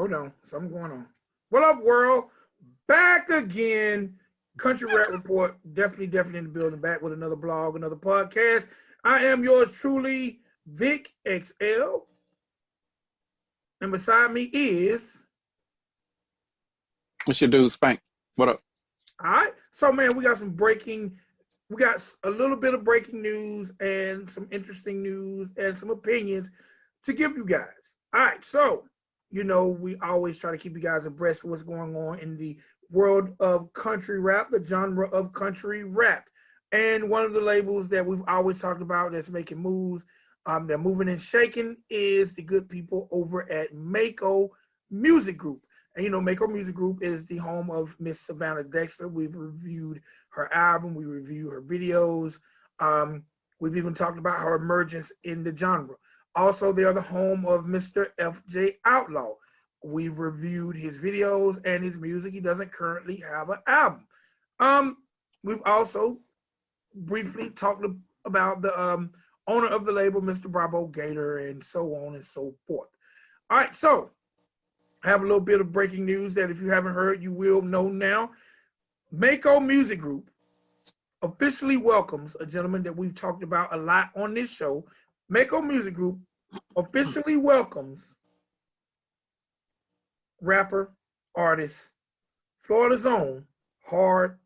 Hold on, something going on. What up, world? Back again. Country Rap Report, definitely in the building. Back with another blog, another podcast. I am yours truly, Vic XL, and beside me is. What's your dude, Spank? What up? All right, so man, we got a little bit of breaking news and some interesting news and some opinions to give you guys. All right, so we always try to keep you guys abreast of what's going on in the world of country rap, the genre of country rap. And one of the labels that we've always talked about that's making moves, they're moving and shaking, is the good people over at Mako Music Group. And Mako Music Group is the home of Miss Savannah Dexter. We've reviewed her album, we reviewed her videos. We've even talked about her emergence in the genre. Also, they are the home of Mr. FJ Outlaw. We've reviewed his videos and his music. He doesn't currently have an album. We've also briefly talked about the owner of the label, Mr. Bravo Gator, and so on and so forth. All right, so I have a little bit of breaking news that if you haven't heard, you will know now. Mako Music Group officially welcomes a gentleman that we've talked about a lot on this show. Mako Music Group officially welcomes rapper, artist, Florida's own Hard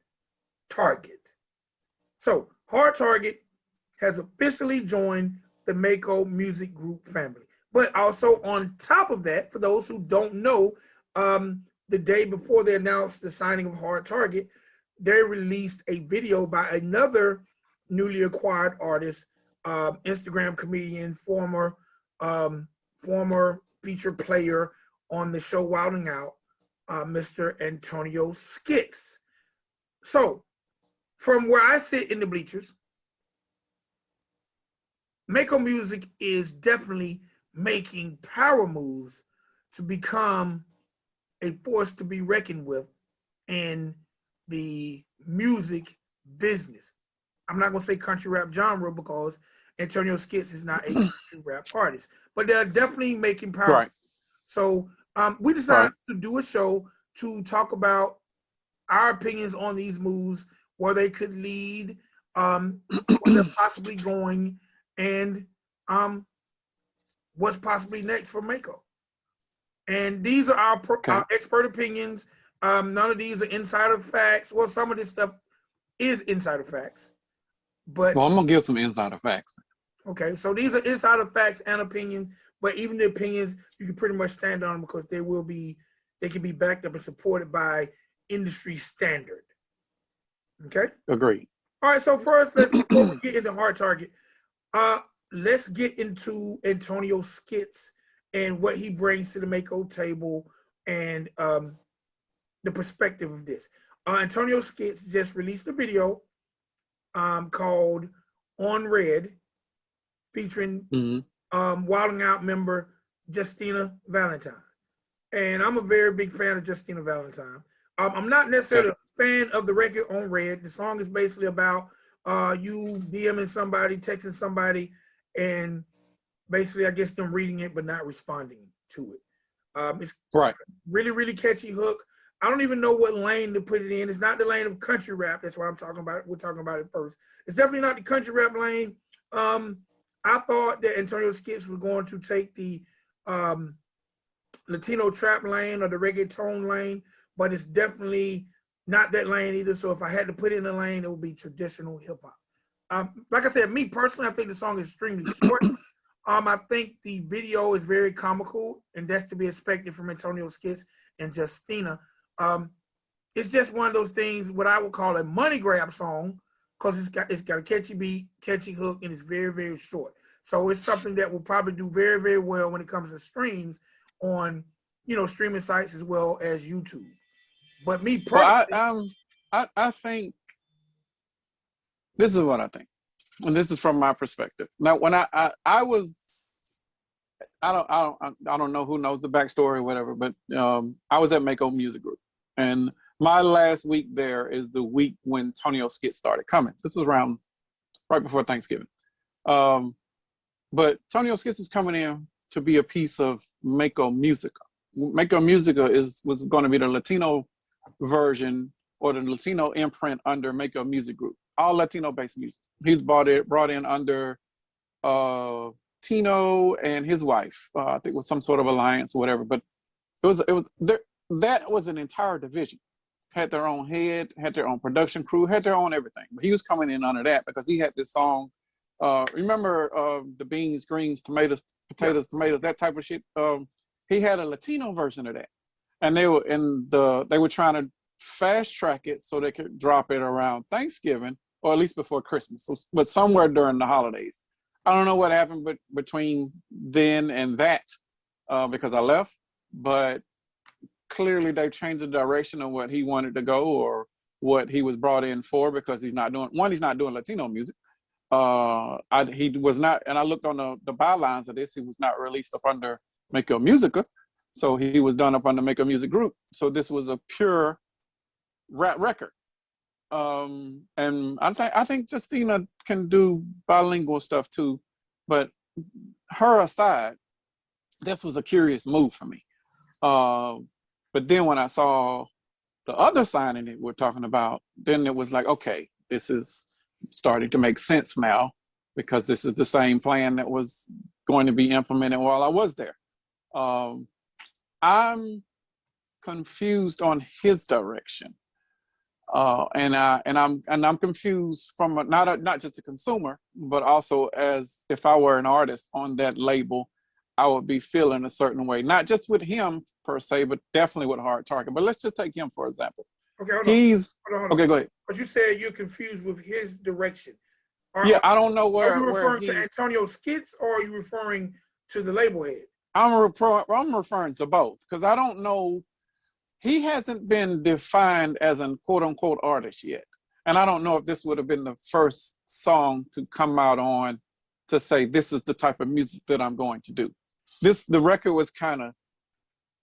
Target. So Hard Target has officially joined the Mako Music Group family. But also on top of that, for those who don't know, the day before they announced the signing of Hard Target, they released a video by another newly acquired artist, Instagram comedian, former featured player on the show Wilding Out, Mr. Tonio Skit. So, from where I sit in the bleachers, Mako Music is definitely making power moves to become a force to be reckoned with in the music business. I'm not going to say country rap genre because Tonio Skit is not a country rap artist, but they're definitely making power. Right. So we decided to do a show to talk about our opinions on these moves, where they could lead, where they're possibly going, and what's possibly next for Mako. And these are our expert opinions. None of these are insider facts. Well, some of this stuff is insider facts. But I'm going to give some insider facts. Okay, so these are insider facts and opinions, but even the opinions, you can pretty much stand on them because they can be backed up and supported by industry standard. Okay? Agreed. All right, so first, before we get into Hard Target, let's get into Tonio Skit and what he brings to the Mako table and the perspective of this. Tonio Skit just released a video called On Red, featuring Wilding Out member Justina Valentine. And I'm a very big fan of Justina Valentine. I'm not necessarily a fan of the record On Red. The song is basically about you DMing somebody, texting somebody, and basically, I guess, them reading it but not responding to it. It's really, really catchy hook. I don't even know what lane to put it in. It's not the lane of country rap. That's why I'm talking about it. We're talking about it first. It's definitely not the country rap lane. I thought that Tonio Skit was going to take the Latino trap lane or the reggaeton lane, but it's definitely not that lane either. So if I had to put it in a lane, it would be traditional hip hop. Like I said, me personally, I think the song is extremely short. I think the video is very comical, and that's to be expected from Tonio Skit and Justina. It's just one of those things, what I would call a money grab song, because it's got a catchy beat, catchy hook, and it's very, very short. So it's something that will probably do very, very well when it comes to streams on, streaming sites as well as YouTube. But me personally, I think this is what I think, and this is from my perspective. Now, when I don't know who knows the backstory or whatever, but I was at Mako Music Group, and my last week there is the week when Tonio Skit started coming. This was around right before Thanksgiving. But Tonio Skit was coming in to be a piece of Mako Musica. Mako Musica was going to be the Latino version or the Latino imprint under Mako Music Group, all Latino-based music. He's brought in under Tino and his wife. I think it was some sort of alliance or whatever. But that was an entire division. Had their own head, had their own production crew, had their own everything. But he was coming in under that because he had this song. Remember the beans, greens, tomatoes, potatoes, that type of shit. He had a Latino version of that, and they were trying to fast track it so they could drop it around Thanksgiving or at least before Christmas. So, but somewhere during the holidays. I don't know what happened between then and that because I left, but clearly they changed the direction of what he wanted to go or what he was brought in for because he's not doing Latino music. He was not, and I looked on the bylines of this, he was not released up under Mako Musica. So he was done up under Mako Music Group. So this was a pure rap record. And I think Justina can do bilingual stuff too, but her aside, this was a curious move for me. But then when I saw the other signing that we're talking about, then it was like, okay, this is starting to make sense now because this is the same plan that was going to be implemented while I was there. I'm confused on his direction. And I'm confused from not just a consumer, but also as if I were an artist on that label, I would be feeling a certain way, not just with him per se, but definitely with Hard Target. But let's just take him for example. Okay, hold on. Okay, go ahead. But you said you're confused with his direction. I don't know where. Are you referring to Tonio Skitz or are you referring to the label head? I'm referring to both because I don't know. He hasn't been defined as an quote unquote artist yet. And I don't know if this would have been the first song to come out on to say, this is the type of music that I'm going to do. The record was kind of,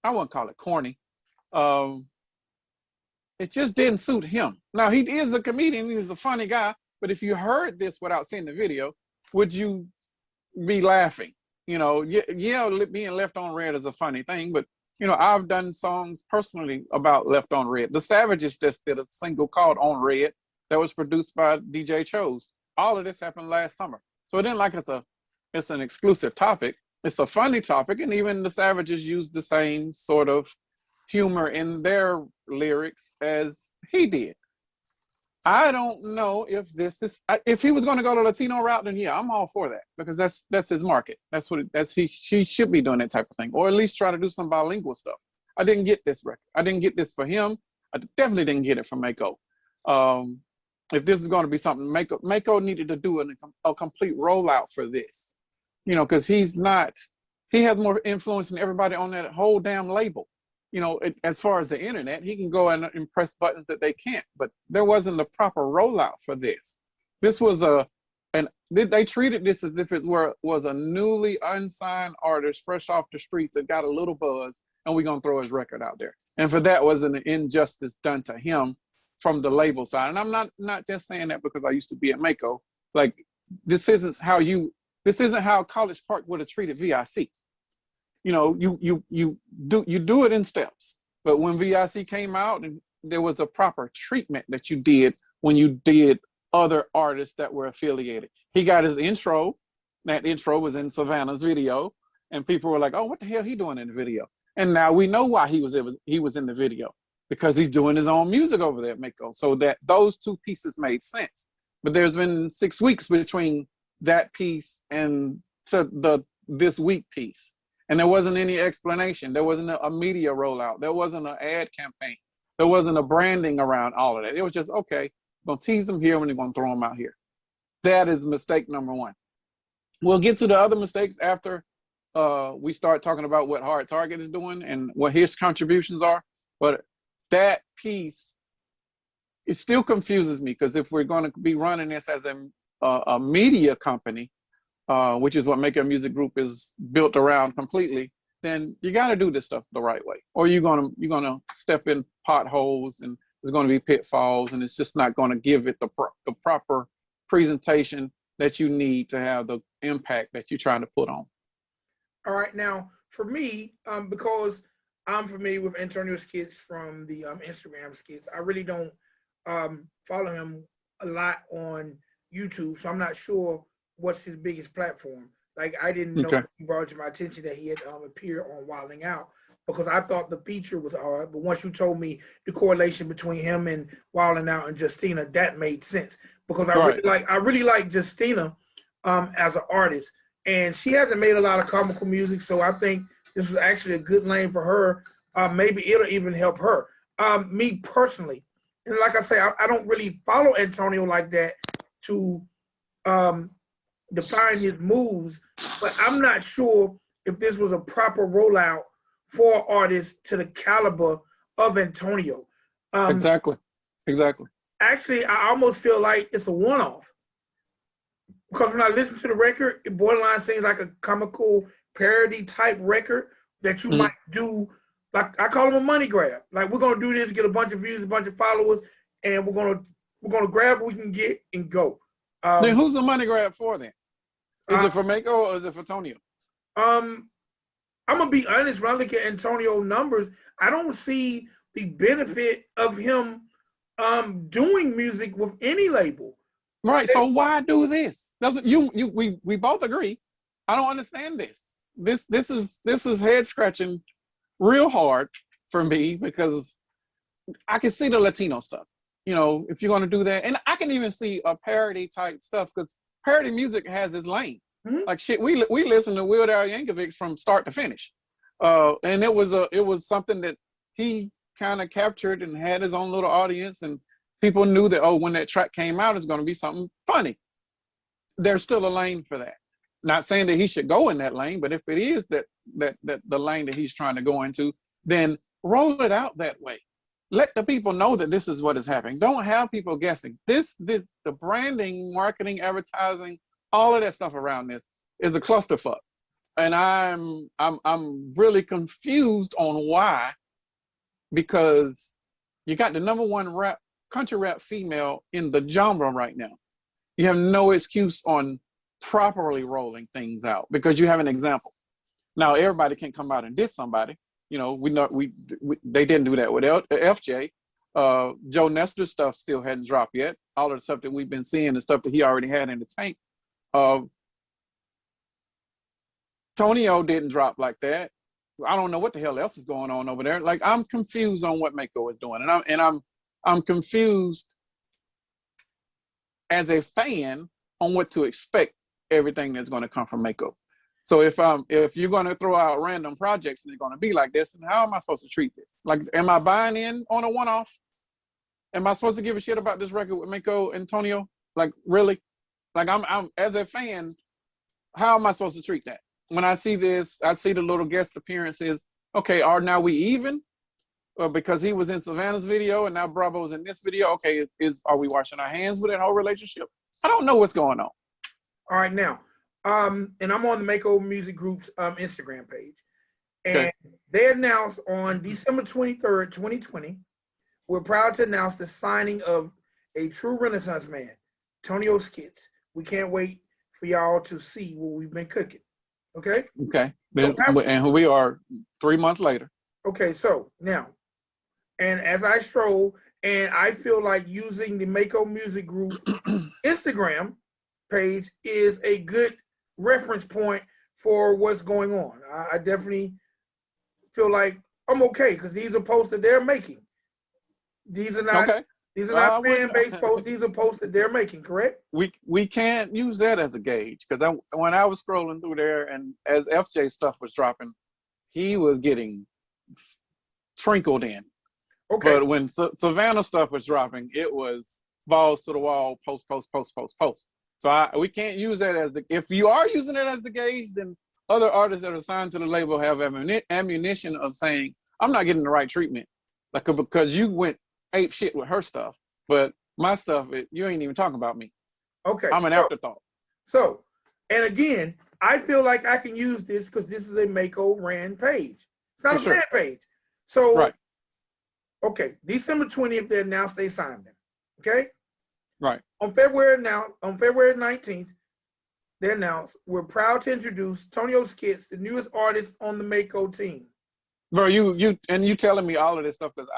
I wouldn't call it corny. It just didn't suit him. Now he is a comedian, he's a funny guy, but if you heard this without seeing the video, would you be laughing? You know, being left on red is a funny thing, but you know, I've done songs personally about Left on Red. The Savages just did a single called On Red that was produced by DJ Chose. All of this happened last summer. So it ain't like it's an exclusive topic. It's a funny topic, and even the Savages use the same sort of humor in their lyrics as he did. I don't know if if he was going to go the Latino route, then yeah, I'm all for that because that's his market. She should be doing that type of thing, or at least try to do some bilingual stuff. I didn't get this record. I didn't get this for him. I definitely didn't get it from Mako. If this is going to be something, Mako needed to do a complete rollout for this, you know, because he has more influence than everybody on that whole damn label. You know, as far as the internet, he can go and press buttons that they can't, but there wasn't a proper rollout for this. This was they treated this as if it was a newly unsigned artist fresh off the street that got a little buzz and we're going to throw his record out there. And for that was an injustice done to him from the label side. And I'm not just saying that because I used to be at Mako. Like, this isn't how College Park would have treated VIC. You know, you do it in steps. But when VIC came out, and there was a proper treatment that you did when you did other artists that were affiliated. He got his intro. That intro was in Savannah's video, and people were like, "Oh, what the hell he doing in the video?" And now we know why he was in the video, because he's doing his own music over there at Mako. So that those two pieces made sense. But there's been 6 weeks between that piece and this week piece. And there wasn't any explanation. There wasn't a media rollout. There wasn't an ad campaign. There wasn't a branding around all of that. It was just, okay, we're going to tease them here and we're going to throw them out here. That is mistake number one. We'll get to the other mistakes after we start talking about what Hard Target is doing and what his contributions are. But that piece, it still confuses me, because if we're going to be running this as a media company, which is what Mako Music Group is built around completely, then you got to do this stuff the right way, or you're gonna step in potholes, and there's going to be pitfalls, and it's just not going to give it the proper presentation that you need to have the impact that you're trying to put on. All right, now for me, because I'm familiar with Tonio Skits from the Instagram skits. I really don't follow him a lot on YouTube, so I'm not sure what's his biggest platform. Like I didn't know Okay. he brought to my attention that he had appeared on Wilding Out because I thought the feature was odd. But once you told me the correlation between him and Wilding Out and Justina, that made sense because I really like Justina as an artist, and she hasn't made a lot of comical music, so I think this was actually a good lane for her. Maybe it'll even help her. Me personally, and like I say, I don't really follow Antonio like that to define his moves, but I'm not sure if this was a proper rollout for artists to the caliber of Antonio. Exactly. Actually, I almost feel like it's a one-off because when I listen to the record, it borderline seems like a comical parody type record that you might do. Like I call them a money grab. Like we're gonna do this, get a bunch of views, a bunch of followers, and we're gonna grab what we can get and go. Then who's the money grab for then? Is it for Mako or is it for Tonyo? I'm gonna be honest. When I look at Antonio numbers, I don't see the benefit of him doing music with any label. Right. So why do this? We both agree. I don't understand this. This is head scratching real hard for me because I can see the Latino stuff. You know, if you're gonna do that, and I can even see a parody type stuff because parody music has its lane. Like shit, we listen to Weird Al Yankovic from start to finish, and it was something that he kind of captured and had his own little audience, and people knew that when that track came out, it's going to be something funny. There's still a lane for that. Not saying that he should go in that lane, but if it is that the lane that he's trying to go into, then roll it out that way. Let the people know that this is what is happening. Don't have people guessing. The branding, marketing, advertising, all of that stuff around this is a clusterfuck, and I'm really confused on why, because you got the #1 country rap female in the genre right now. You have no excuse on properly rolling things out because you have an example. Now everybody can come out and diss somebody. You know, they didn't do that with FJ. Joe Nestor's stuff still hadn't dropped yet. All of the stuff that we've been seeing, the stuff that he already had in the tank. Tonio didn't drop like that. I don't know what the hell else is going on over there. Like I'm confused on what Mako is doing, and I'm confused as a fan on what to expect. Everything that's going to come from Mako. So if you're going to throw out random projects and they're going to be like this, and how am I supposed to treat this? Like, am I buying in on a one-off? Am I supposed to give a shit about this record with Mako and Tonio? Like, really? Like, I'm as a fan, how am I supposed to treat that? When I see this, I see the little guest appearances. Okay, are now we even? Because he was in Savannah's video and now Bravo's in this video. Okay, are we washing our hands with that whole relationship? I don't know what's going on. All right, now, and I'm on the Mako Music Group's Instagram page, and they announced on December 23rd, 2020, we're proud to announce the signing of a true Renaissance man, Tonio Skit. We can't wait for y'all to see what we've been cooking. Okay. Okay. And we are 3 months later. Okay, so now, and as I stroll, and I feel like using the Mako Music Group Instagram page is a good reference point for what's going on. I definitely feel like I'm okay because these are posts that they're making. These are not fan based posts. These are posts that they're making. Correct? We can't use that as a gauge because when I was scrolling through there and as FJ stuff was dropping, he was getting trickled in. Okay. But when Savannah stuff was dropping, it was balls to the wall, post. So we can't use that as if you are using it as the gauge, then other artists that are signed to the label have ammunition of saying, I'm not getting the right treatment. Like, because you went ape shit with her stuff, but my stuff, you ain't even talking about me. Okay. I'm an afterthought. So, and again, I feel like I can use this because this is a Mako ran page. It's not a fan page. So, right. Okay, December 20th, they announced they signed them. Okay? Right. On February 19th, they announced, we're proud to introduce Tonio Skit, the newest artist on the Mako team. Bro, you telling me all of this stuff because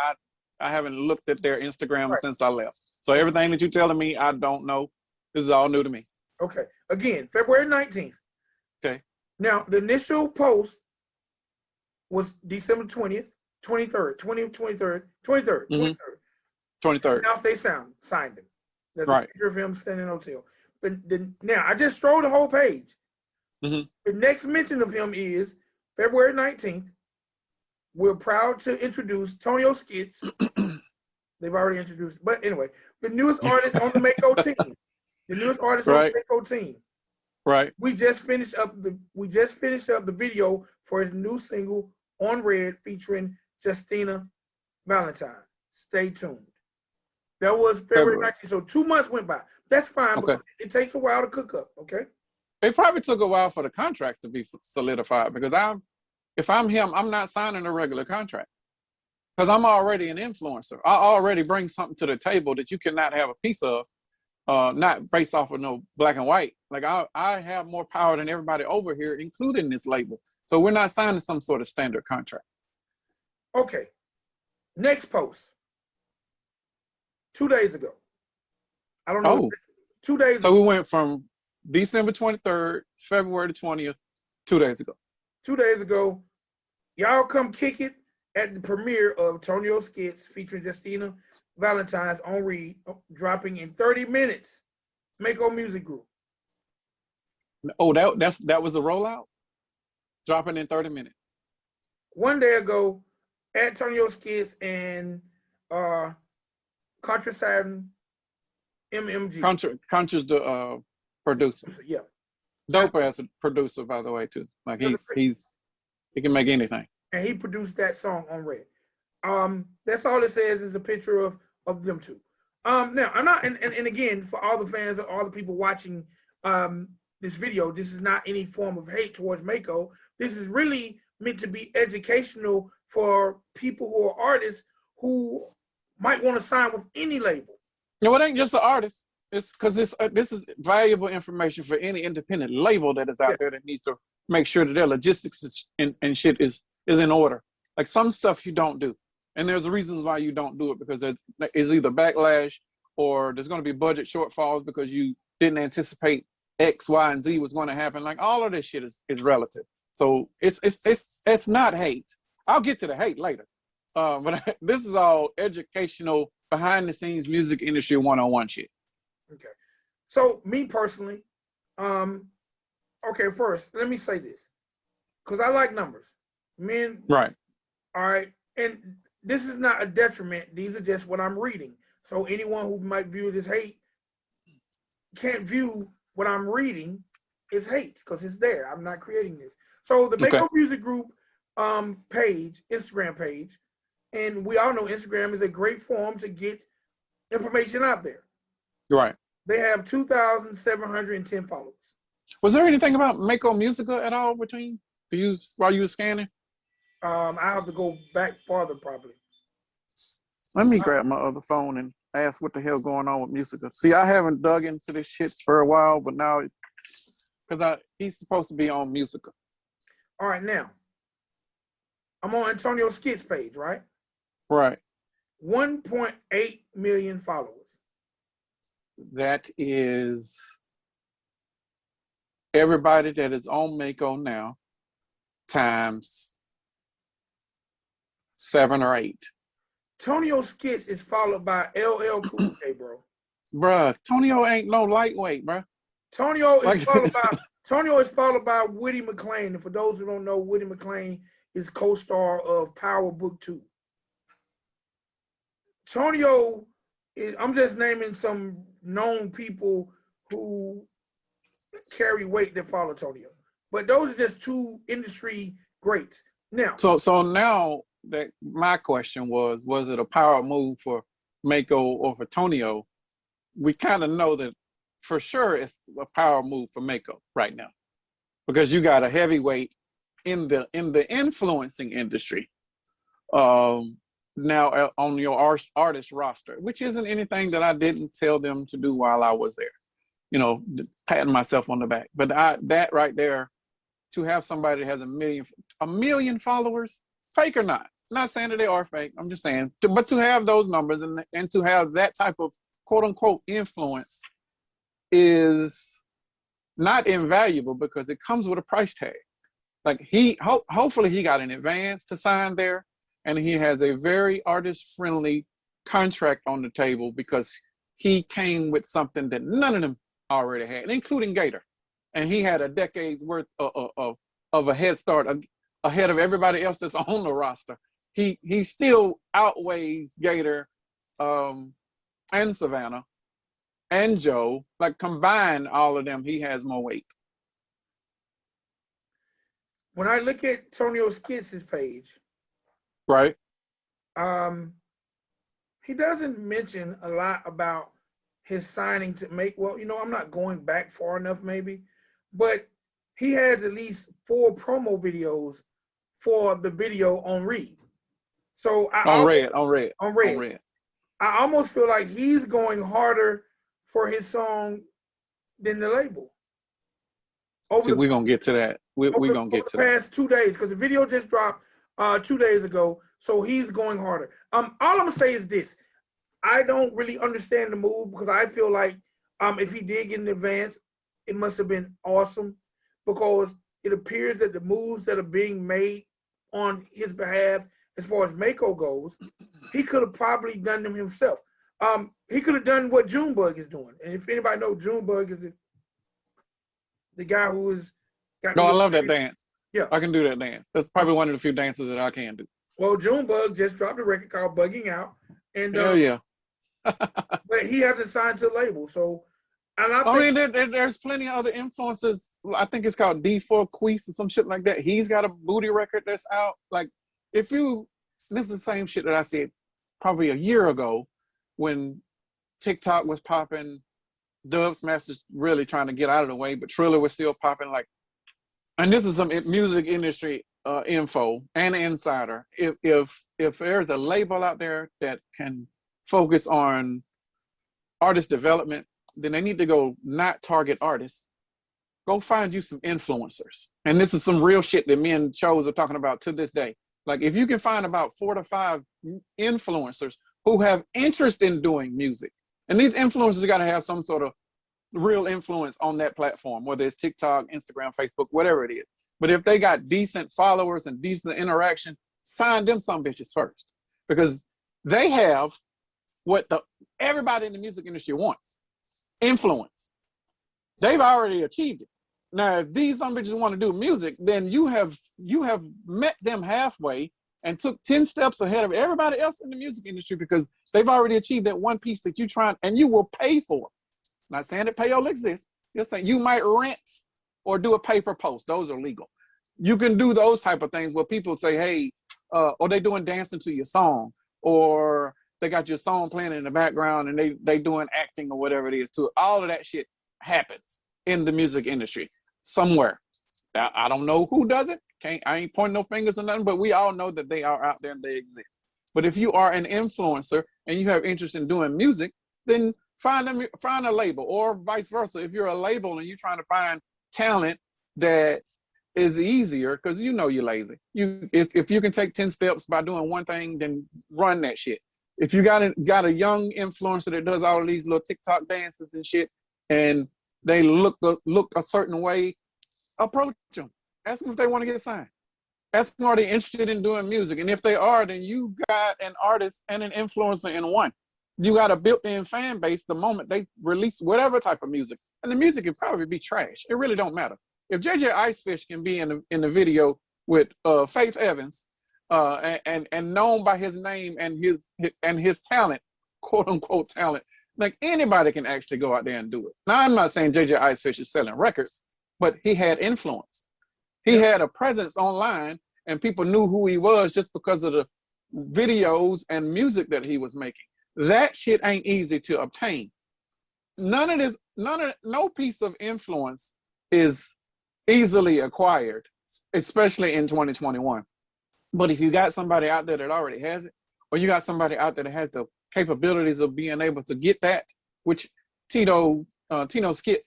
I haven't looked at their Instagram Right. since I left. So everything that you're telling me, I don't know. This is all new to me. Okay. Again, February 19th. Okay. Now, the initial post was December 20th, 23rd, 23rd, 23rd, 23rd. 23rd. Now they signed him. That's Right. a picture of him standing in a hotel. But now I just scrolled the whole page. Mm-hmm. The next mention of him is February 19th. We're proud to introduce Tonio Skit. They've already introduced, but anyway, the newest artist on the Mako team. The newest artist on the Mako team. Right. We just finished up the video for his new single On Red featuring Justina Valentine. Stay tuned. That was February 19th. So 2 months went by. That's fine, but it takes a while to cook up, okay? It probably took a while for the contract to be solidified because if I'm him, I'm not signing a regular contract because I'm already an influencer. I already bring something to the table that you cannot have a piece of, not based off of no black and white. Like I have more power than everybody over here, including this label. So we're not signing some sort of standard contract. Okay. Next post. 2 days ago. I don't know. 2 days So ago. we went from December 23rd, February the 20th, 2 days ago. 2 days ago, y'all come kick it at the premiere of Tonio Skit featuring Justina Valentine's on Read, dropping in 30 minutes. Mako Music Group. Oh, that was the rollout? Dropping in 30 minutes. 1 day ago, at Tonio Skit and Countryrap MMG. Contra's the producer. Yeah. Dope as a producer, by the way, too. Like he can make anything. And he produced that song on Red. That's all it says is a picture of them two. Now I'm not, and again, for all the fans, all the people watching this video, this is not any form of hate towards Mako. This is really meant to be educational for people who are artists who might want to sign with any label. No, it ain't just an artist. It's because this is valuable information for any independent label that is out there that needs to make sure that their logistics and shit is in order. Like some stuff you don't do. And there's reasons why you don't do it because it's either backlash or there's going to be budget shortfalls because you didn't anticipate X, Y, and Z was going to happen. Like all of this shit is relative. So it's not hate. I'll get to the hate later. But this is all educational, behind the scenes music industry 101 shit. Okay. So me personally, okay, first, let me say this. Because I like numbers. Men. Right. All right. And this is not a detriment. These are just what I'm reading. So anyone who might view it as hate can't view what I'm reading as hate because it's there. I'm not creating this. So the Mako Music Group page, Instagram page, and we all know Instagram is a great forum to get information out there. Right. They have 2,710 followers. Was there anything about Mako Musica at all between while you were scanning? I have to go back farther probably. Let me grab my other phone and ask what the hell going on with Musica. See, I haven't dug into this shit for a while, but now because he's supposed to be on Musica. All right, now I'm on Tonio Skit's page, right? Right. 1.8 million followers. That is everybody that is on Mako now times 7 or 8. Tonio Skit is followed by LL Cool J, bro. Bruh, Tonio ain't no lightweight, bruh. Tonio is followed by Woody McClain. And for those who don't know, Woody McClain is co-star of Power Book 2. Tonio I'm just naming some known people who carry weight that follow Tonio. But those are just two industry greats. Now, so now that my question was it a power move for Mako or for Tonio? We kind of know that for sure it's a power move for Mako right now because you got a heavyweight in the influencing industry. Now on your artist roster, which isn't anything that I didn't tell them to do while I was there, you know, patting myself on the back. But that right there, to have somebody that has a million followers fake or not. Not saying that they are fake. I'm just saying, but to have those numbers and to have that type of quote unquote influence is not invaluable because it comes with a price tag. Like hopefully he got an advance to sign there, and he has a very artist friendly contract on the table because he came with something that none of them already had, including Gator, and he had a decade's worth of a head start ahead of everybody else that's on the roster. He still outweighs Gator and Savannah and Joe. Like combine all of them, he has more weight. When I look at Tonio Skit's page, right? He doesn't mention a lot about his signing to make. Well, you know, I'm not going back far enough, maybe, but he has at least 4 promo videos for the video on Reed. So on Red. I almost feel like he's going harder for his song than the label. We're gonna get to that. We're gonna get to the past 2 days, because the video just dropped 2 days ago. So he's going harder. All I'm gonna say is this: I don't really understand the move because I feel like if he did get in advance, it must have been awesome, because it appears that the moves that are being made on his behalf, as far as Mako goes, he could have probably done them himself. He could have done what Junebug is doing, and if anybody knows, Junebug is the guy who is. No, I love that dance. Yeah, I can do that dance. That's probably one of the few dances that I can do. Well, Junebug just dropped a record called "Bugging Out," and yeah. but he hasn't signed to the label, so. And I mean, there's plenty of other influences. I think it's called D4 Queese or some shit like that. He's got a booty record that's out. Like, this is the same shit that I said probably a year ago when TikTok was popping, Dub Smash was really trying to get out of the way, but Triller was still popping. Like, and this is some music industry info and insider. If there's a label out there that can focus on artist development, then they need to go not target artists. Go find you some influencers. And this is some real shit that me and Chose are talking about to this day. Like, if you can find about 4 to 5 influencers who have interest in doing music, and these influencers got to have some sort of real influence on that platform, whether it's TikTok, Instagram, Facebook, whatever it is. But if they got decent followers and decent interaction, sign them some bitches first, because they have what everybody in the music industry wants: influence. They've already achieved it. Now, if these some bitches want to do music, then you have met them halfway and took 10 steps ahead of everybody else in the music industry, because they've already achieved that one piece that you trying, and you will pay for it. Not saying that payola exists. Just saying you might rent or do a paper post. Those are legal. You can do those type of things where people say, hey, or they doing dancing to your song, or they got your song playing in the background and they doing acting or whatever it is too. All of that shit happens in the music industry somewhere. Now, I don't know who does it. I ain't pointing no fingers or nothing, but we all know that they are out there and they exist. But if you are an influencer and you have interest in doing music, then find a label, or vice versa. If you're a label and you're trying to find talent that is easier, because you know you're lazy. If you can take 10 steps by doing one thing, then run that shit. If you got a young influencer that does all of these little TikTok dances and shit, and they look a certain way, approach them. Ask them if they want to get signed. Ask them, are they interested in doing music? And if they are, then you got an artist and an influencer in one. You got a built-in fan base the moment they release whatever type of music. And the music can probably be trash. It really don't matter. If JJ Icefish can be in the video with Faith Evans, and known by his name and his talent, quote unquote talent, like, anybody can actually go out there and do it. Now, I'm not saying JJ Icefish is selling records, but he had influence. He had a presence online, and people knew who he was just because of the videos and music that he was making. That shit ain't easy to obtain. No piece of influence is easily acquired, especially in 2021. But if you got somebody out there that already has it, or you got somebody out there that has the capabilities of being able to get that, which Tonio Skit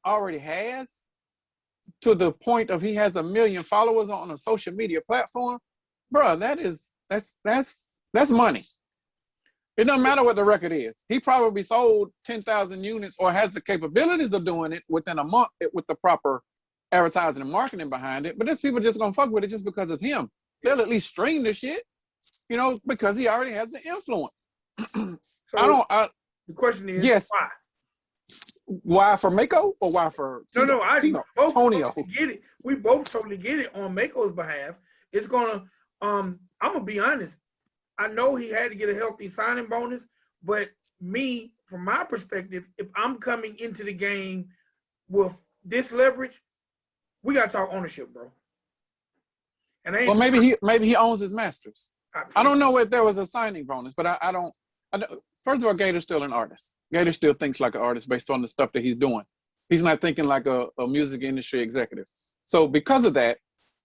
already has, to the point of he has 1 million followers on a social media platform, bro, that's money. It doesn't matter what the record is. He probably sold 10,000 units or has the capabilities of doing it within a month with the proper advertising and marketing behind it. But there's people just gonna fuck with it just because it's him. They'll at least stream the shit, you know, because he already has the influence. So the question is, yes, why? Why for Mako or why for No, I both Tonio? totally get it. We both totally get it on Mako's behalf. It's gonna I'm gonna be honest. I know he had to get a healthy signing bonus, but me, from my perspective, if I'm coming into the game with this leverage, we gotta talk ownership, bro. And well, maybe he owns his masters. I don't know if there was a signing bonus, but I don't. First of all, Gator's still an artist. Gator still thinks like an artist based on the stuff that he's doing. He's not thinking like a music industry executive. So because of that,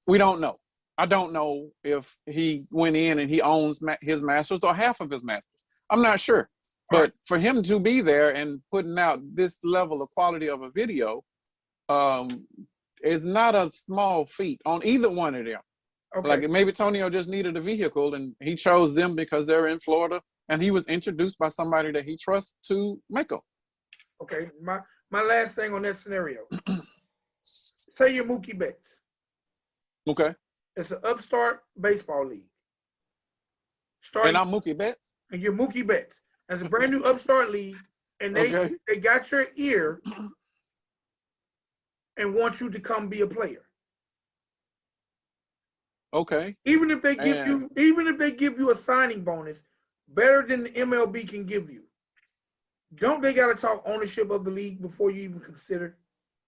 we don't know. I don't know if he went in and he owns his masters or half of his masters. I'm not sure. But for him to be there and putting out this level of quality of a video is not a small feat on either one of them. Okay. Like maybe Tonio just needed a vehicle and he chose them because they're in Florida and he was introduced by somebody that he trusts to Mako. Okay, my last thing on that scenario. Say you're Mookie Betts. Okay. It's an upstart baseball league. And I'm Mookie Betts? And you're Mookie Betts. It's a brand new upstart league, and they got your ear and want you to come be a player. Okay. Even if they give you a signing bonus better than the MLB can give you, don't they gotta talk ownership of the league before you even consider?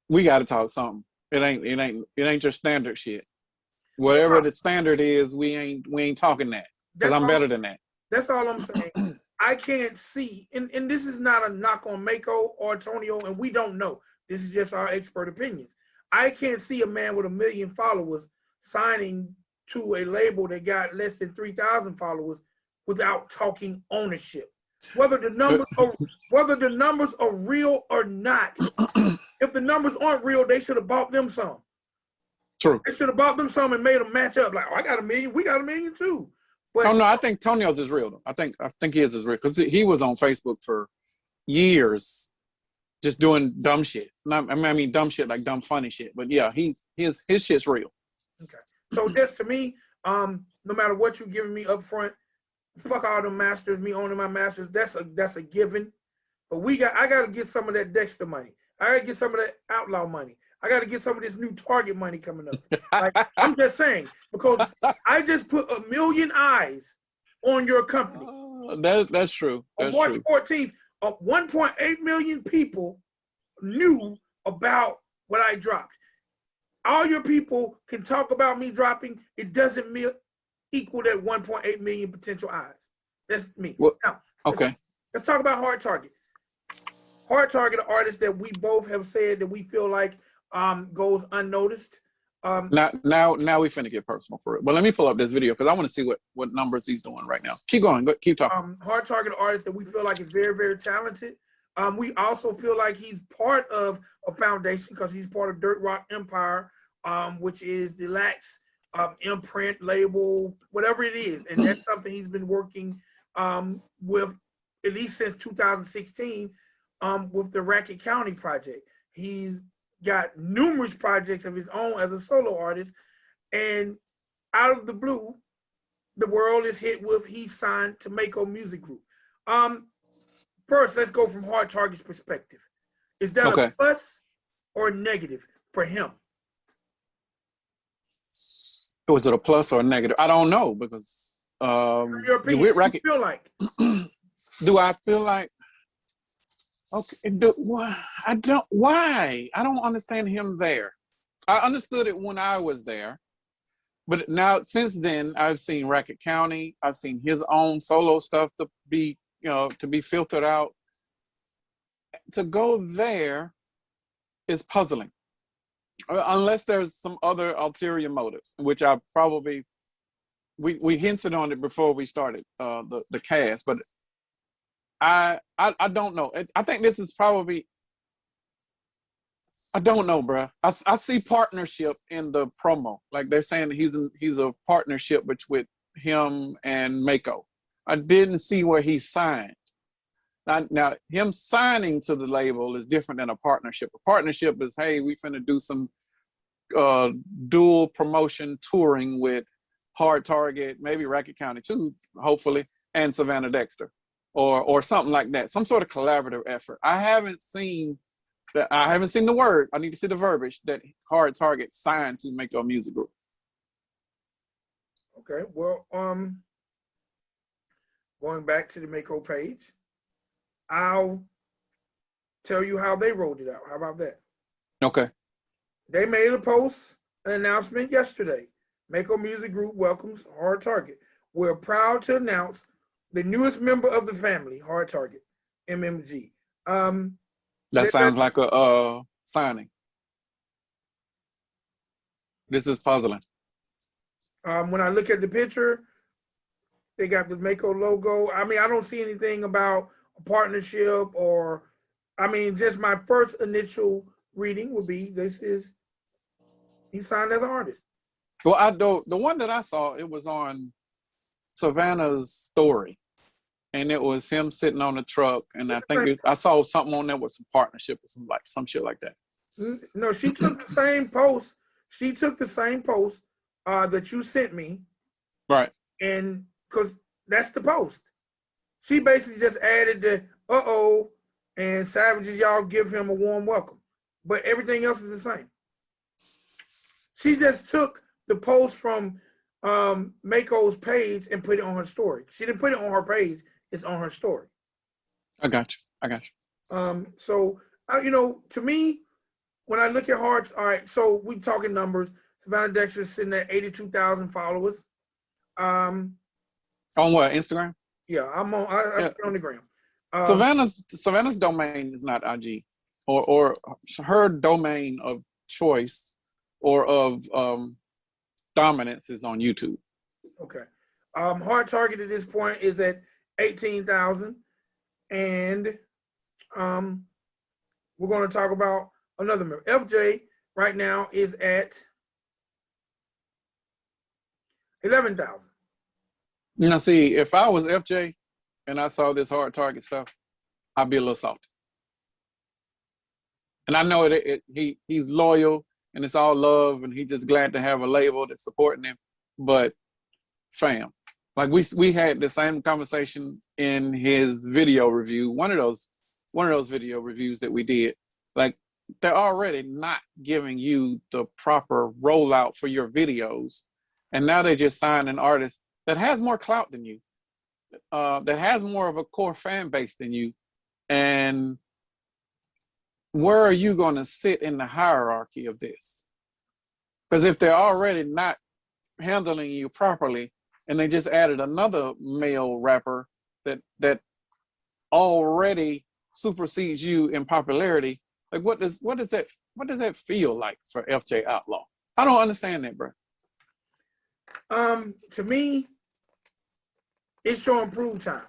We gotta talk something. It ain't just standard shit. Whatever the standard is, we ain't talking that. Because I'm better than that. That's all I'm saying. I can't see, and this is not a knock on Mako or Tonio, and we don't know. This is just our expert opinions. I can't see a man with 1 million followers signing to a label that got less than 3,000 followers without talking ownership. Whether the numbers are real or not. If the numbers aren't real, they should have bought them some. True. They should have bought them some and made them match up. Like, oh, I got 1 million, we got 1 million too. But no, I think Tonio's is real though. I think he is real because he was on Facebook for years, just doing dumb shit. I mean dumb shit like dumb funny shit. But yeah, his shit's real. Okay. So just to me, no matter what you're giving me up front, fuck all the masters, me owning my masters. That's a given. But I gotta get some of that Dexter money. I gotta get some of that Outlaw money. I got to get some of this new Target money coming up. Like, I'm just saying, because I just put 1 million eyes on your company. That's true. On March 14th, 1.8 million people knew about what I dropped. All your people can talk about me dropping. It doesn't equal that 1.8 million potential eyes. That's me. Well, now, okay. Let's talk about Hard Target. Hard Target, an artist that we both have said that we feel like goes unnoticed. Now we finna get personal for it. But let me pull up this video because I want to see what numbers he's doing right now. Keep going. Keep talking. Hard Target artist that we feel like is very, very talented. We also feel like he's part of a foundation because he's part of Dirt Rock Empire, which is the Lax imprint label, whatever it is. And that's something he's been working with at least since 2016 with the Racket County project. He's got numerous projects of his own as a solo artist, and out of the blue, the world is hit with he signed to Mako Music Group. First, let's go from Hard Target's perspective. Is that a plus or a negative for him? Was it a plus or a negative? I don't know because your opinion, what do you feel like? Do I feel like? Okay, I don't understand him there. I understood it when I was there, but now since then I've seen Racket County, I've seen his own solo stuff to be filtered out. To go there is puzzling, unless there's some other ulterior motives, which I probably we hinted on it before we started the cast, but. I don't know. I think this is probably I don't know, bro. I see partnership in the promo. Like they're saying he's a partnership with him and Mako. I didn't see where he signed. Now him signing to the label is different than a partnership. A partnership is, hey, we finna do some dual promotion touring with Hard Target, maybe Racket County too, hopefully, and Savannah Dexter, or something like that. Some sort of collaborative effort. I haven't seen the word. I need to see the verbiage that Hard Target signed to Mako Music Group. Okay, well, going back to the Mako page, I'll tell you how they rolled it out. How about that? Okay. They made a post, an announcement yesterday. Mako Music Group welcomes Hard Target. We're proud to announce the newest member of the family, Hard Target, MMG. That sounds like a signing. This is puzzling. When I look at the picture, they got the Mako logo. I mean, I don't see anything about a partnership or, I mean, just my first initial reading would be he signed as an artist. Well, the one that I saw, it was on Savannah's story, and it was him sitting on the truck, and I think I saw something on there with some partnership or some shit like that. No, she took the same post. She took the same post that you sent me, right? And because that's the post, she basically just added the and Savages, y'all give him a warm welcome, but everything else is the same. She just took the post from Mako's page and put it on her story. She didn't put it on her page. It's on her story. I got you. So, to me, when I look at all right, so we talking numbers. Savannah Dexter is sitting at 82,000 followers. On what, Instagram? Yeah, I stay on the gram. Savannah's domain is not IG, or her domain of choice or of dominance is on YouTube. Okay. Hard Target at this point is at 18,000, and we're going to talk about another member. FJ right now is at 11,000. Now, see, if I was FJ and I saw this Hard Target stuff, I'd be a little salty. And I know he's loyal and it's all love, and he's just glad to have a label that's supporting him. But fam, like we had the same conversation in his video review, one of those video reviews that we did. Like, they're already not giving you the proper rollout for your videos, and now they just signed an artist that has more clout than you, that has more of a core fan base than you. And where are you going to sit in the hierarchy of this? Because if they're already not handling you properly, and they just added another male rapper that already supersedes you in popularity, like what does that feel like for FJ Outlaw? I don't understand that, bro. To me, it's showing prove time.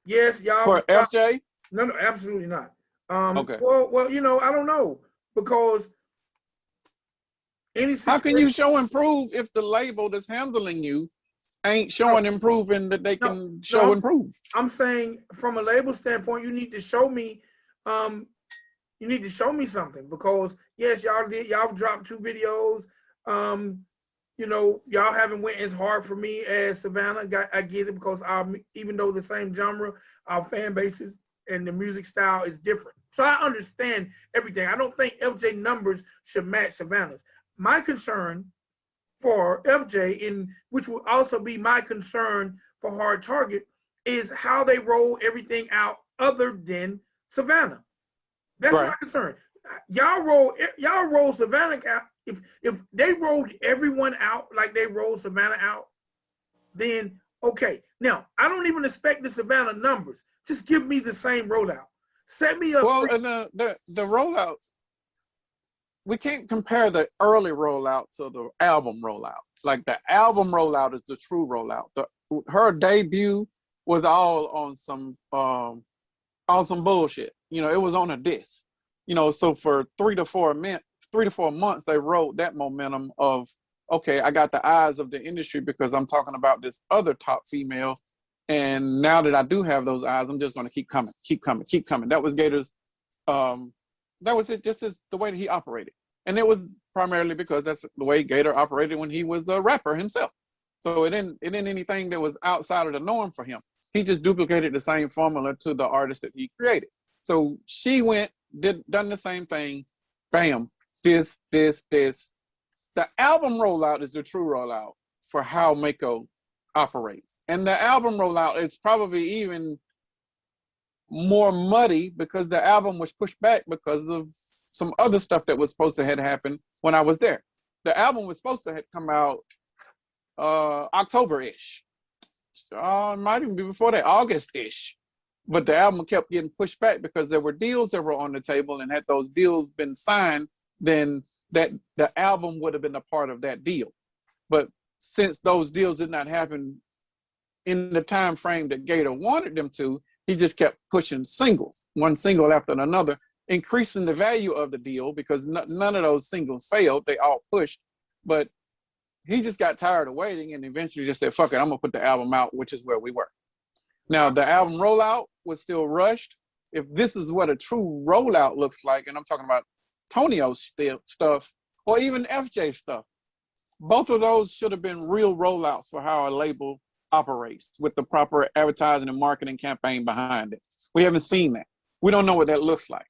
Yes, y'all. For FJ? No, absolutely not. Okay. Well, I don't know, because how can you show and prove if the label that's handling you ain't showing and proving that they can show and prove? I'm saying from a label standpoint, you need to show me. You need to show me something, because yes, y'all dropped 2 videos. Y'all haven't went as hard for me as Savannah. I get it, because even though the same genre, our fan bases and the music style is different. So I understand everything. I don't think FJ numbers should match Savannah's. My concern for FJ, which would also be my concern for Hard Target, is how they roll everything out other than Savannah. That's right. My concern. Y'all roll Savannah out. If they rolled everyone out like they rolled Savannah out, then okay. Now, I don't even expect the Savannah numbers. Just give me the same rollout. Set me up. Well, and the rollout, we can't compare the early rollout to the album rollout. Like, the album rollout is the true rollout. Her debut was all on some bullshit. It was on a disc. you know, so for 3 to 4 months, they rode that momentum of, okay, I got the eyes of the industry because I'm talking about this other top female. And now that I do have those eyes, I'm just going to keep coming, keep coming, keep coming. That was Gator's, that was it, just as the way that he operated. And it was primarily because that's the way Gator operated when he was a rapper himself. So it isn't anything that was outside of the norm for him. He just duplicated the same formula to the artist that he created. So she went, done the same thing, bam, this. The album rollout is the true rollout for how Mako operates. And the album rollout is probably even more muddy because the album was pushed back because of some other stuff that was supposed to have happened when I was there. The album was supposed to have come out October-ish. Might even be before that, August-ish. But the album kept getting pushed back because there were deals that were on the table, and had those deals been signed, then the album would have been a part of that deal. But since those deals did not happen in the time frame that Gator wanted them to, he just kept pushing singles, one single after another, increasing the value of the deal because none of those singles failed. They all pushed. But he just got tired of waiting and eventually just said, fuck it, I'm going to put the album out, which is where we were. Now, the album rollout was still rushed. If this is what a true rollout looks like, and I'm talking about Tonio stuff or even FJ stuff, both of those should have been real rollouts for how a label operates with the proper advertising and marketing campaign behind it. We haven't seen that. We don't know what that looks like.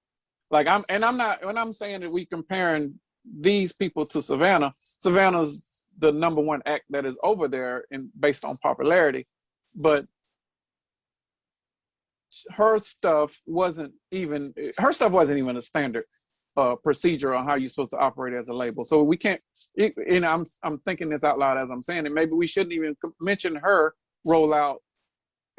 Like I'm not, when I'm saying that we comparing these people to Savannah, Savannah's the #1 act that is over there and based on popularity, but her stuff wasn't even a standard procedure on how you're supposed to operate as a label. So we can't, and I'm thinking this out loud as I'm saying it, maybe we shouldn't even mention her rollout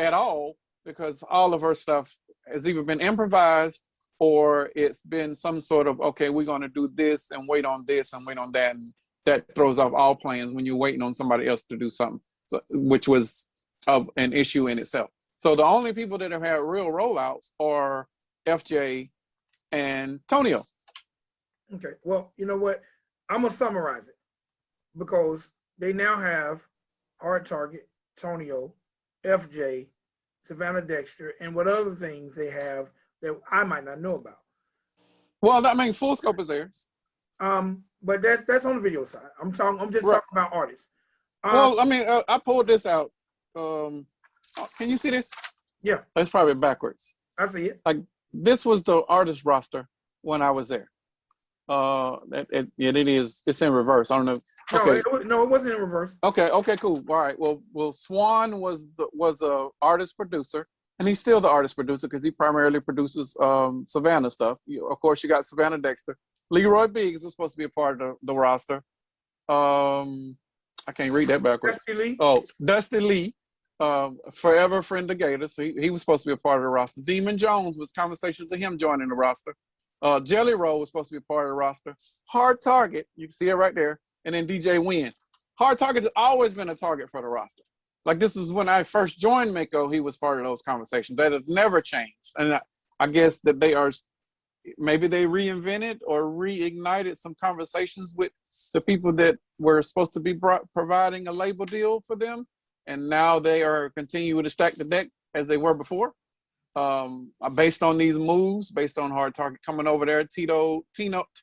at all because all of her stuff has either been improvised or it's been some sort of, okay, we're going to do this and wait on this and wait on that. And that throws off all plans when you're waiting on somebody else to do something, which was an issue in itself. So the only people that have had real rollouts are FJ and Tonio. Okay, well, you know what? I'm going to summarize it because they now have Hard Target, Tonio, FJ, Savannah Dexter, and what other things they have that I might not know about. Well, I mean, Full Scope is theirs. But that's on the video side. I'm just talking about artists. Well, I mean, I pulled this out. Can you see this? Yeah. It's probably backwards. I see it. Like this was the artist roster when I was there. It's in reverse. I don't know. Okay. No, it wasn't in reverse. Okay, cool. All right. Well, Swan was a artist producer, and he's still the artist producer because he primarily produces Savannah stuff. Of course, you got Savannah Dexter. Leroy Biggs was supposed to be a part of the roster. I can't read that backwards. Dusty Lee. Oh, Dusty Lee. Forever friend of Gator. So he was supposed to be a part of the roster. Demon Jones was conversations of him joining the roster. Jelly Roll was supposed to be a part of the roster. Hard Target, you can see it right there. And then DJ Win. Hard Target has always been a target for the roster. Like this is when I first joined Mako, he was part of those conversations. That has never changed. And I guess that maybe they reinvented or reignited some conversations with the people that were supposed to be providing a label deal for them. And now they are continuing to stack the deck as they were before. Based on these moves, based on Hard Target coming over there,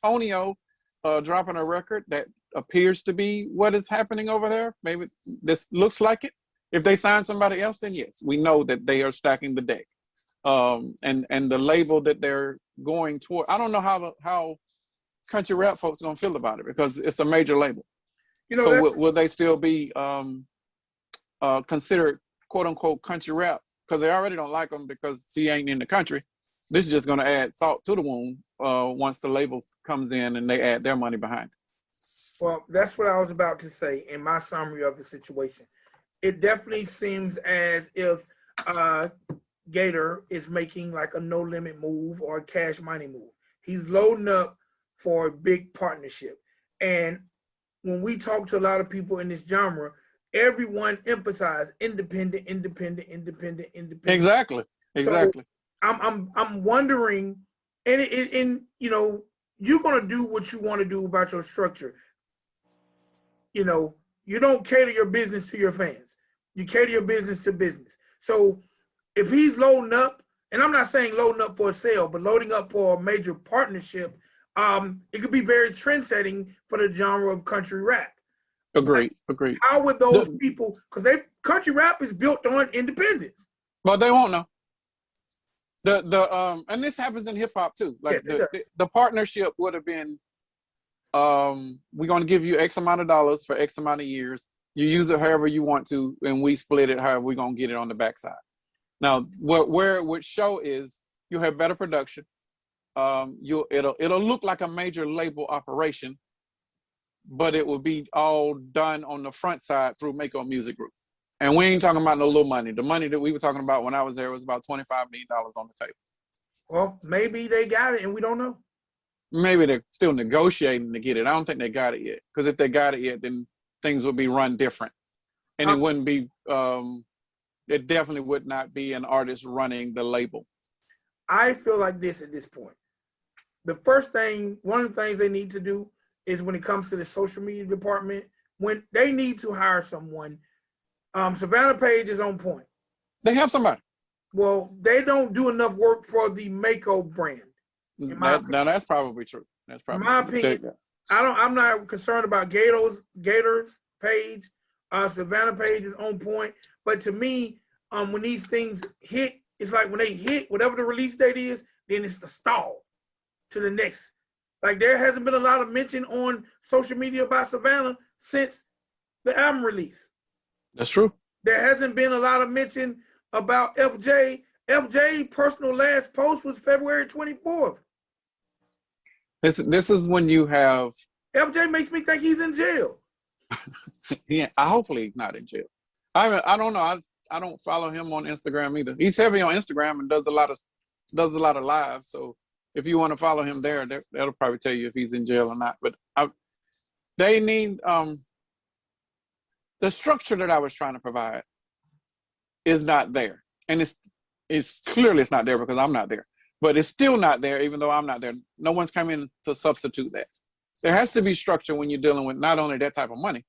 Tonio dropping a record that appears to be what is happening over there. Maybe this looks like it. If they sign somebody else, then yes, we know that they are stacking the deck. And the label that they're going toward, I don't know how country rap folks are gonna feel about it because it's a major label. You know, so will they still be considered quote unquote country rap? Because they already don't like them because he ain't in the country. This is just gonna add salt to the wound once the label comes in and they add their money behind it. Well, that's what I was about to say in my summary of the situation. It definitely seems as if Gator is making like a no limit move or a cash money move. He's loading up for a big partnership. And when we talk to a lot of people in this genre, everyone emphasizes independent. Exactly. So I'm wondering and you know, you're gonna do what you want to do about your structure. You know, you don't cater your business to your fans. You cater your business to business. So if he's loading up, and I'm not saying loading up for a sale, but loading up for a major partnership, it could be very trend setting for the genre of country rap. Agreed. How would those people, because country rap is built on independence. Well, they won't know. And this happens in hip hop too. Like Yes, the partnership would have been, we're going to give you X amount of dollars for X amount of years. You use it however you want to, and we split it however we're going to get it on the backside. Now, where it would show is you'll have better production. It'll look like a major label operation, but it will be all done on the front side through Mako Music Group. And we ain't talking about no little money. The money that we were talking about when I was there was about $25 million on the table. Well, maybe they got it and we don't know. Maybe they're still negotiating to get it. I don't think they got it yet. Because if they got it yet, then things would be run different. And it wouldn't be, it definitely would not be an artist running the label. I feel like this at this point. The first thing, one of the things they need to do is when it comes to the social media department, when they need to hire someone, Savannah Page is on point. They have somebody. Well, they don't do enough work for the Mako brand. Now that's probably true. That's probably in my opinion. I'm not concerned about Gators Page. Savannah Page is on point. But to me, when these things hit, it's like when they hit whatever the release date is, then it's the stall to the next. Like there hasn't been a lot of mention on social media about Savannah since the album release. That's true. There hasn't been a lot of mention about FJ. FJ personal last post was February 24th. This is when you have FJ makes me think he's in jail. Yeah, hopefully he's not in jail. I don't know. I don't follow him on Instagram either. He's heavy on Instagram and does a lot of lives. So if you want to follow him there, that'll probably tell you if he's in jail or not. But they need the structure that I was trying to provide is not there, and it's clearly it's not there because I'm not there. But it's still not there, even though I'm not there. No one's come in to substitute that. There has to be structure when you're dealing with not only that type of money,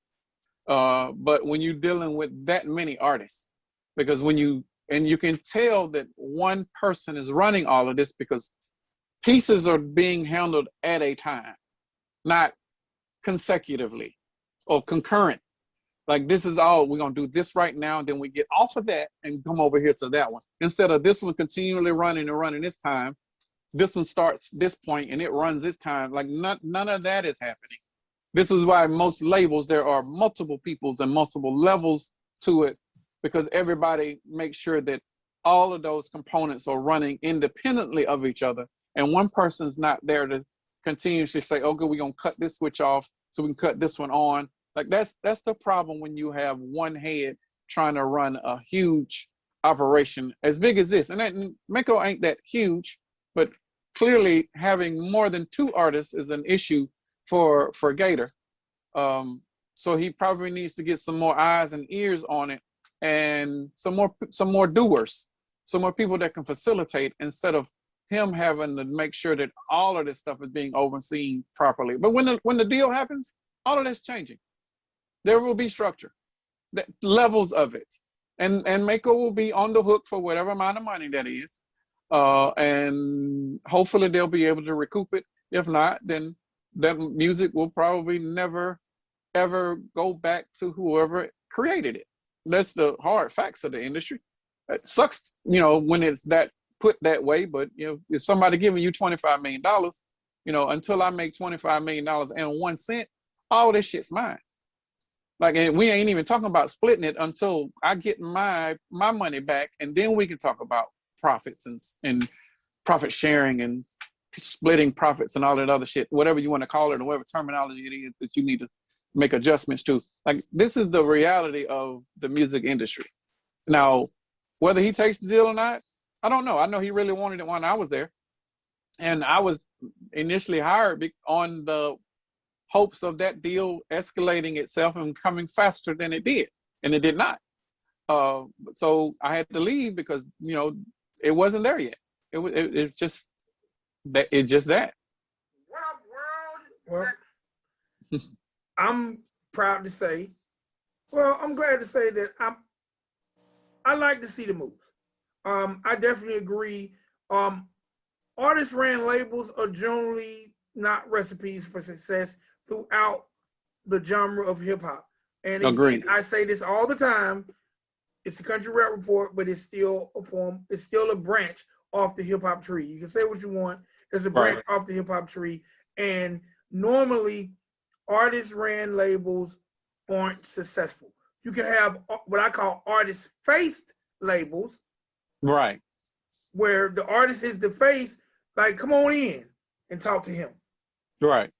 but when you're dealing with that many artists, because you can tell that one person is running all of this because pieces are being handled at a time, not consecutively or concurrent. Like this is all, we're gonna do this right now, and then we get off of that and come over here to that one. Instead of this one continually running and running this time, this one starts this point and it runs this time. Like none of that is happening. This is why most labels, there are multiple peoples and multiple levels to it, because everybody makes sure that all of those components are running independently of each other. And one person's not there to continuously say, okay, we're gonna cut this switch off so we can cut this one on. Like that's the problem when you have one head trying to run a huge operation as big as this. And Mako ain't that huge, but clearly having more than two artists is an issue for Gator. So he probably needs to get some more eyes and ears on it, and some more doers, some more people that can facilitate, instead of him having to make sure that all of this stuff is being overseen properly. But when the deal happens, all of that's changing. There will be structure, levels of it, and Mako will be on the hook for whatever amount of money that is, and hopefully they'll be able to recoup it. If not, then that music will probably never ever go back to whoever created it. That's the hard facts of the industry. It sucks, when it's that put that way. But if somebody giving you $25 million, until I make $25 million and 1 cent, all this shit's mine. Like, and we ain't even talking about splitting it until I get my money back, and then we can talk about profits and profit sharing and splitting profits and all that other shit, whatever you want to call it, or whatever terminology it is that you need to make adjustments to. Like, this is the reality of the music industry. Now, whether he takes the deal or not, I don't know. I know he really wanted it when I was there, and I was initially hired on the hopes of that deal escalating itself and coming faster than it did, and it did not. So I had to leave because it wasn't there yet. It just That it's just that. What up, world? Well, I'm proud to say, well, I'm glad to say that I like to see the moves. I definitely agree. Artist ran labels are generally not recipes for success throughout the genre of hip hop. And again, I say this all the time. It's the Country Rap Report, but it's still a form. It's still a branch off the hip hop tree. You can say what you want. It's a branch off the hip hop tree. And normally, artist ran labels aren't successful. You can have what I call artist faced labels, right? Where the artist is the face. Like, come on in and talk to him. Right.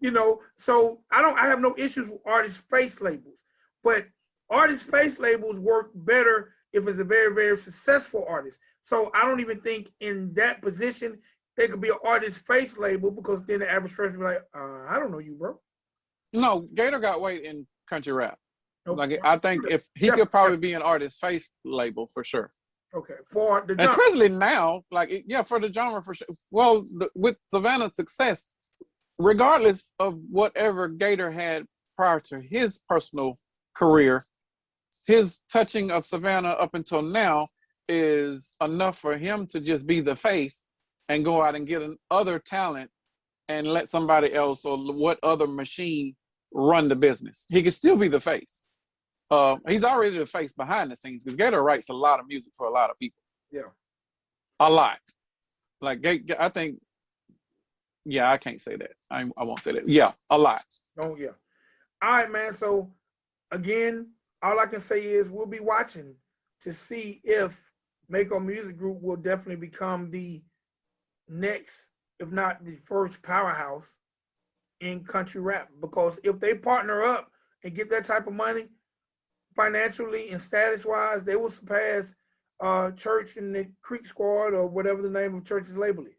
You know, so I have no issues with artist face labels, but artist face labels work better if it's a very, very successful artist. So I don't even think in that position, there could be an artist face label, because then the average person will be like, I don't know you, bro. No, Gator got weight in country rap. Nope. Like, I think if he could probably be an artist face label for sure. Okay, for the genre. Especially now, like, yeah, for the genre for sure. Well, with Savannah's success, regardless of whatever Gator had prior to his personal career, his touching of Savannah up until now is enough for him to just be the face and go out and get other talent and let somebody else or what other machine run the business. He could still be the face. He's already the face behind the scenes, because Gator writes a lot of music for a lot of people. Yeah. A lot. Like, I think, yeah, I can't say that. I won't say that. Yeah, a lot. Oh, yeah. All right, man. So, again, all I can say is we'll be watching to see if Mako Music Group will definitely become the next, if not the first, powerhouse in country rap. Because if they partner up and get that type of money, financially and status-wise, they will surpass Church and the Creek Squad, or whatever the name of Church's label is,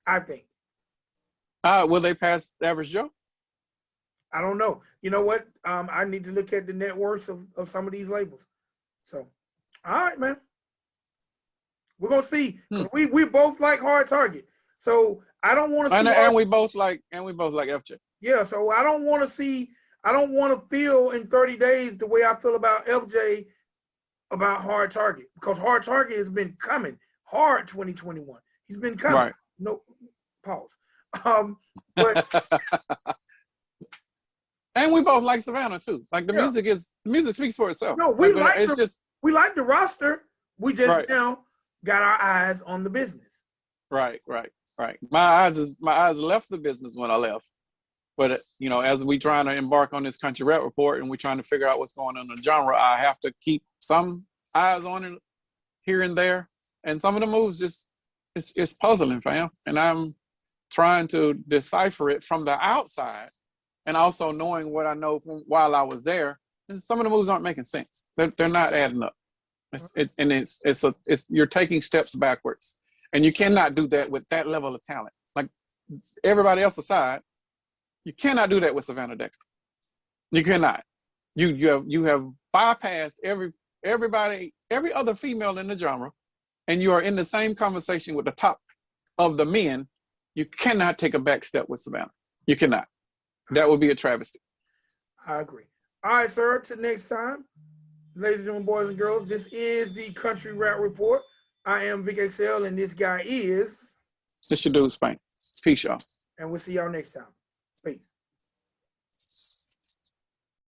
I think. Will they pass Average Joe? I don't know. You know what? I need to look at the net worths of some of these labels. So, all right, man. We're gonna see, because we both like Hard Target. So I don't want to see. And we both like FJ. Yeah. So I don't want to feel in 30 days the way I feel about FJ about Hard Target, because Hard Target has been coming hard 2021. He's been coming. Right. No pause. But and we both like Savannah too. Like, the music speaks for itself. No, we like the roster. We just now got our eyes on the business. Right. My eyes left the business when I left. But, you know, as we trying to embark on this country rap report and we're trying to figure out what's going on in the genre, I have to keep some eyes on it here and there. And some of the moves it's puzzling, fam. And I'm trying to decipher it from the outside, and also knowing what I know from while I was there. And some of the moves aren't making sense. They're not adding up. You're taking steps backwards. And you cannot do that with that level of talent. Like, everybody else aside, you cannot do that with Savannah Dexter. You cannot. You have bypassed every other female in the genre, and you are in the same conversation with the top of the men. You cannot take a back step with Savannah. You cannot. That would be a travesty. I agree. All right, sir. Till next time, ladies and gentlemen, boys and girls, this is the Country Rap Report. I am Vic XL, and this guy is. This your dude, Spank. Peace, y'all. And we'll see y'all next time. Peace.